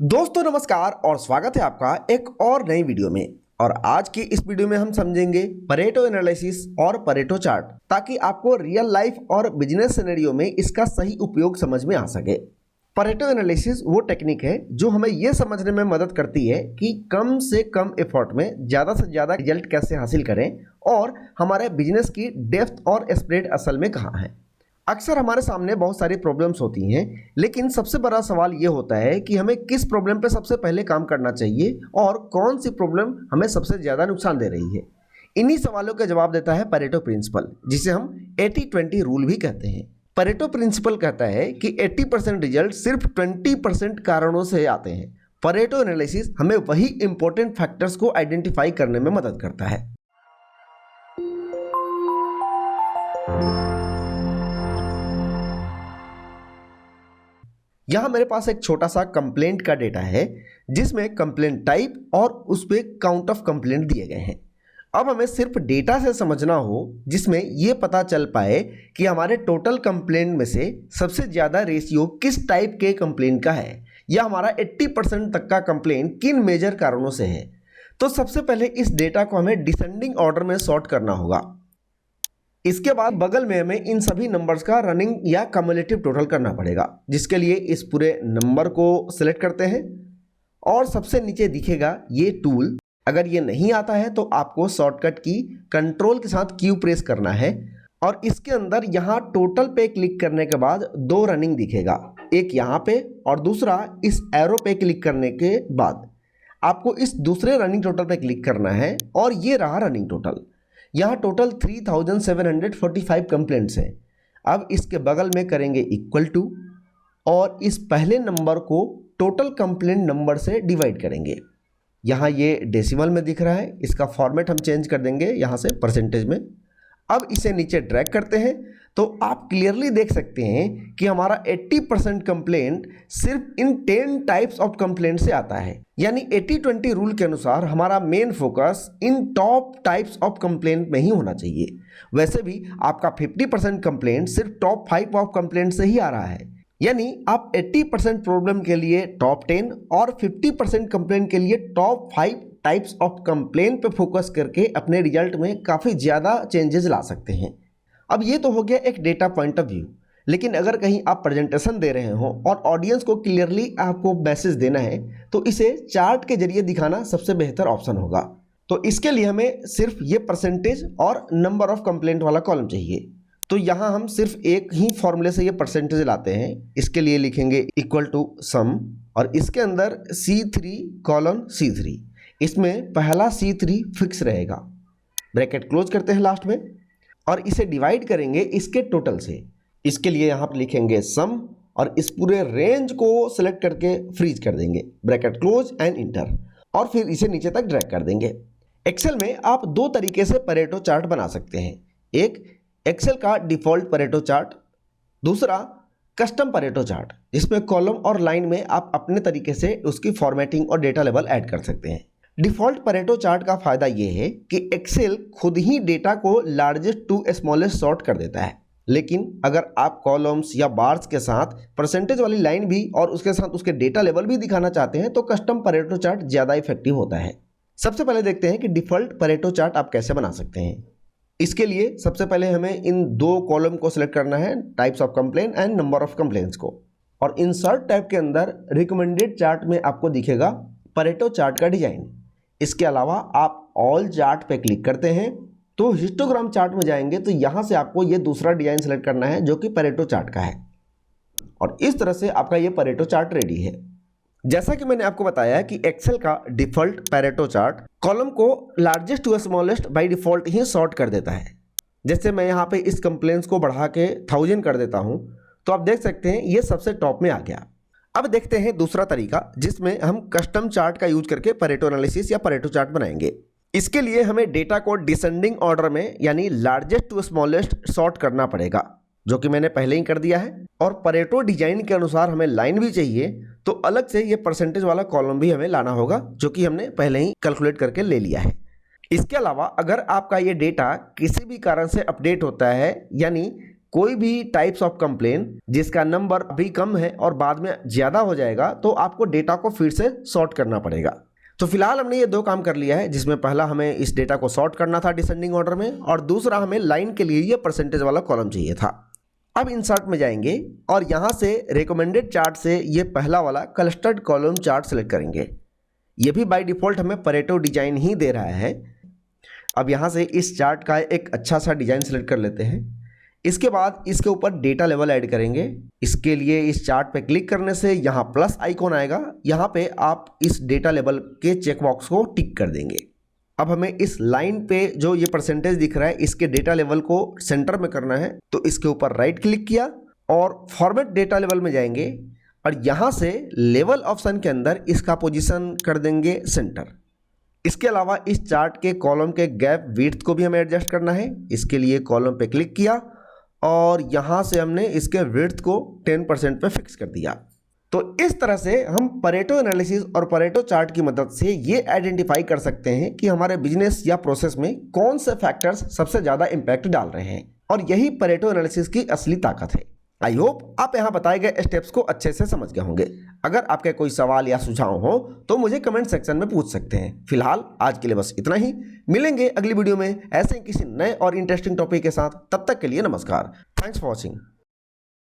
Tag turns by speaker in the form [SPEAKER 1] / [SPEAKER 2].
[SPEAKER 1] दोस्तों नमस्कार और स्वागत है आपका एक और नई वीडियो में। और आज की इस वीडियो में हम समझेंगे परेटो एनालिसिस और परेटो चार्ट, ताकि आपको रियल लाइफ और बिजनेस सिनेरियो में इसका सही उपयोग समझ में आ सके। परेटो एनालिसिस वो टेक्निक है जो हमें यह समझने में मदद करती है कि कम से कम एफर्ट में ज़्यादा से ज़्यादा रिजल्ट कैसे हासिल करें और हमारे बिजनेस की डेप्थ और स्प्रेड असल में कहाँ है। अक्सर हमारे सामने बहुत सारी प्रॉब्लम्स होती हैं, लेकिन सबसे बड़ा सवाल ये होता है कि हमें किस प्रॉब्लम पे सबसे पहले काम करना चाहिए और कौन सी प्रॉब्लम हमें सबसे ज़्यादा नुकसान दे रही है। इन्हीं सवालों का जवाब देता है परेटो प्रिंसिपल, जिसे हम 80-20 रूल भी कहते हैं। परेटो प्रिंसिपल कहता है कि 80% रिजल्ट सिर्फ 20% कारणों से आते हैं। परेटो एनालिसिस हमें वही इंपॉर्टेंट फैक्टर्स को आइडेंटिफाई करने में मदद करता है। यहाँ मेरे पास एक छोटा सा कंप्लेंट का डेटा है, जिसमें कंप्लेंट टाइप और उस पर काउंट ऑफ कंप्लेंट दिए गए हैं। अब हमें सिर्फ डेटा से समझना हो, जिसमें ये पता चल पाए कि हमारे टोटल कंप्लेंट में से सबसे ज़्यादा रेशियो किस टाइप के कंप्लेंट का है, या हमारा 80% तक का कंप्लेंट किन मेजर कारणों से है। तो सबसे पहले इस डेटा को हमें डिसेंडिंग ऑर्डर में सॉर्ट करना होगा। इसके बाद बगल में हमें इन सभी नंबर्स का रनिंग या कम्युलेटिव टोटल करना पड़ेगा, जिसके लिए इस पूरे नंबर को सिलेक्ट करते हैं और सबसे नीचे दिखेगा ये टूल। अगर ये नहीं आता है तो आपको शॉर्टकट की कंट्रोल के साथ क्यू प्रेस करना है और इसके अंदर यहाँ टोटल पे क्लिक करने के बाद दो रनिंग दिखेगा, एक यहाँ पे और दूसरा इस एरो पे क्लिक करने के बाद आपको इस दूसरे रनिंग टोटल पे क्लिक करना है और ये रहा रनिंग टोटल। यहाँ टोटल 3745 कंप्लेंट्स हैं। अब इसके बगल में करेंगे इक्वल टू और इस पहले नंबर को टोटल कंप्लेंट नंबर से डिवाइड करेंगे। यहाँ ये डेसिमल में दिख रहा है, इसका फॉर्मेट हम चेंज कर देंगे यहाँ से परसेंटेज में। अब इसे नीचे ड्रैग करते हैं तो आप क्लियरली देख सकते हैं कि हमारा 80% कंप्लेंट सिर्फ इन 10 टाइप्स ऑफ कंप्लेंट से आता है। यानी 80-20 रूल के अनुसार हमारा main focus in top types of complaint में ही होना चाहिए। वैसे भी आपका 50% कंप्लेंट सिर्फ टॉप 5 ऑफ कंप्लेंट से ही आ रहा है। यानी आप 80% प्रॉब्लम के लिए टॉप 10 और 50% कंप्लेंट के लिए टॉप 5 टाइप्स ऑफ कंप्लेंट पे फोकस करके अपने रिजल्ट में काफ़ी ज़्यादा चेंजेस ला सकते हैं। अब ये तो हो गया एक डेटा पॉइंट ऑफ व्यू, लेकिन अगर कहीं आप प्रेजेंटेशन दे रहे हो और ऑडियंस को क्लियरली आपको मैसेज देना है तो इसे चार्ट के जरिए दिखाना सबसे बेहतर ऑप्शन होगा। तो इसके लिए हमें सिर्फ ये परसेंटेज और नंबर ऑफ कंप्लेंट वाला कॉलम चाहिए। तो यहाँ हम सिर्फ एक ही फॉर्मूले से ये परसेंटेज लाते हैं। इसके लिए लिखेंगे इक्वल टू सम और इसके अंदर C3:C3, इसमें पहला C3 फिक्स रहेगा, ब्रैकेट क्लोज करते हैं लास्ट में और इसे डिवाइड करेंगे इसके टोटल से। इसके लिए यहाँ पर लिखेंगे सम और इस पूरे रेंज को सिलेक्ट करके फ्रीज कर देंगे, ब्रैकेट क्लोज एंड इंटर, और फिर इसे नीचे तक ड्रैग कर देंगे। एक्सेल में आप दो तरीके से परेटो चार्ट बना सकते हैं, एक एक्सेल का डिफ़ॉल्ट परेटो चार्ट, दूसरा कस्टम परेटो चार्ट, जिसमें कॉलम और लाइन में आप अपने तरीके से उसकी फॉर्मेटिंग और डेटा लेवल ऐड कर सकते हैं। डिफ़ॉल्ट परेटो चार्ट का फ़ायदा ये है कि एक्सेल खुद ही डेटा को लार्जेस्ट टू स्मॉलेस्ट सॉर्ट कर देता है, लेकिन अगर आप कॉलम्स या बार्स के साथ परसेंटेज वाली लाइन भी और उसके साथ उसके डेटा लेवल भी दिखाना चाहते हैं तो कस्टम परेटो चार्ट ज़्यादा इफेक्टिव होता है। सबसे पहले देखते हैं कि डिफ़ॉल्ट परेटो चार्ट आप कैसे बना सकते हैं। इसके लिए सबसे पहले हमें इन दो कॉलम को सिलेक्ट करना है, types of complaint and number of complaints को, और इंसर्ट टाइप के अंदर रिकमेंडेड चार्ट में आपको दिखेगा परेटो चार्ट का डिजाइन। इसके अलावा आप ऑल चार्ट पे क्लिक करते हैं तो हिस्टोग्राम चार्ट में जाएंगे तो यहाँ से आपको ये दूसरा डिजाइन सेलेक्ट करना है जो कि परेटो चार्ट का है, और इस तरह से आपका ये परेटो चार्ट रेडी है। जैसा कि मैंने आपको बताया कि एक्सेल का डिफ़ॉल्ट परेटो चार्ट कॉलम को largest to smallest by default ही सॉर्ट कर देता है। जैसे मैं यहाँ पे इस कंप्लेंट्स को बढ़ा के 1000 कर देता हूँ तो आप देख सकते हैं ये सबसे टॉप में आ गया। अब देखते हैं दूसरा तरीका, जिसमें हम कस्टम चार्ट का यूज करके परेटो एनालिसिस या परेटो चार्ट बनाएंगे। इसके लिए हमें डेटा को डिसेंडिंग ऑर्डर में यानी लार्जेस्ट टू स्मॉलेस्ट सॉर्ट करना पड़ेगा, जो कि मैंने पहले ही कर दिया है। और परेटो डिजाइन के अनुसार हमें लाइन भी चाहिए तो अलग से ये परसेंटेज वाला कॉलम भी हमें लाना होगा, जो कि हमने पहले ही कैलकुलेट करके ले लिया है। इसके अलावा अगर आपका ये डेटा किसी भी कारण से अपडेट होता है, यानी कोई भी टाइप्स ऑफ कंप्लेन जिसका नंबर अभी कम है और बाद में ज़्यादा हो जाएगा तो आपको डेटा को फिर से सॉर्ट करना पड़ेगा। तो फिलहाल हमने ये 2 काम कर लिया है, जिसमें पहला हमें इस डेटा को सॉर्ट करना था डिसेंडिंग ऑर्डर में, और दूसरा हमें लाइन के लिए ये परसेंटेज वाला कॉलम चाहिए था। अब इंसर्ट में जाएंगे और यहाँ से रिकमेंडेड चार्ट से ये पहला वाला क्लस्टर्ड कॉलम चार्ट सेलेक्ट करेंगे। ये भी बाय डिफ़ॉल्ट हमें परेटो डिजाइन ही दे रहा है। अब यहाँ से इस चार्ट का एक अच्छा सा डिज़ाइन सेलेक्ट कर लेते हैं। इसके बाद इसके ऊपर डेटा लेवल ऐड करेंगे। इसके लिए इस चार्ट पे क्लिक करने से यहाँ प्लस आइकॉन आएगा, यहाँ पे आप इस डेटा लेवल के चेकबॉक्स को टिक कर देंगे। अब हमें इस लाइन पे जो ये परसेंटेज दिख रहा है इसके डेटा लेवल को सेंटर में करना है, तो इसके ऊपर राइट क्लिक किया और फॉर्मेट डेटा लेवल में जाएंगे और यहाँ से लेवल ऑप्शन के अंदर इसका पोजीशन कर देंगे सेंटर। इसके अलावा इस चार्ट के कॉलम के गैप विड्थ को भी हमें एडजस्ट करना है। इसके लिए कॉलम पे क्लिक किया और यहाँ से हमने इसके विड्थ को 10% पे फिक्स कर दिया। तो इस तरह से हम परेटो एनालिसिस और परेटो चार्ट की मदद से ये आइडेंटिफाई कर सकते हैं कि हमारे बिजनेस या प्रोसेस में कौन से फैक्टर्स सबसे ज़्यादा इम्पैक्ट डाल रहे हैं, और यही परेटो एनालिसिस की असली ताकत है। आई होप आप यहाँ बताए गए स्टेप्स को अच्छे से समझ गए होंगे। अगर आपके कोई सवाल या सुझाव हो तो मुझे कमेंट सेक्शन में पूछ सकते हैं। फिलहाल आज के लिए बस इतना ही। मिलेंगे अगली वीडियो में ऐसे ही किसी नए और इंटरेस्टिंग टॉपिक के साथ। तब तक के लिए नमस्कार। Thanks for watching.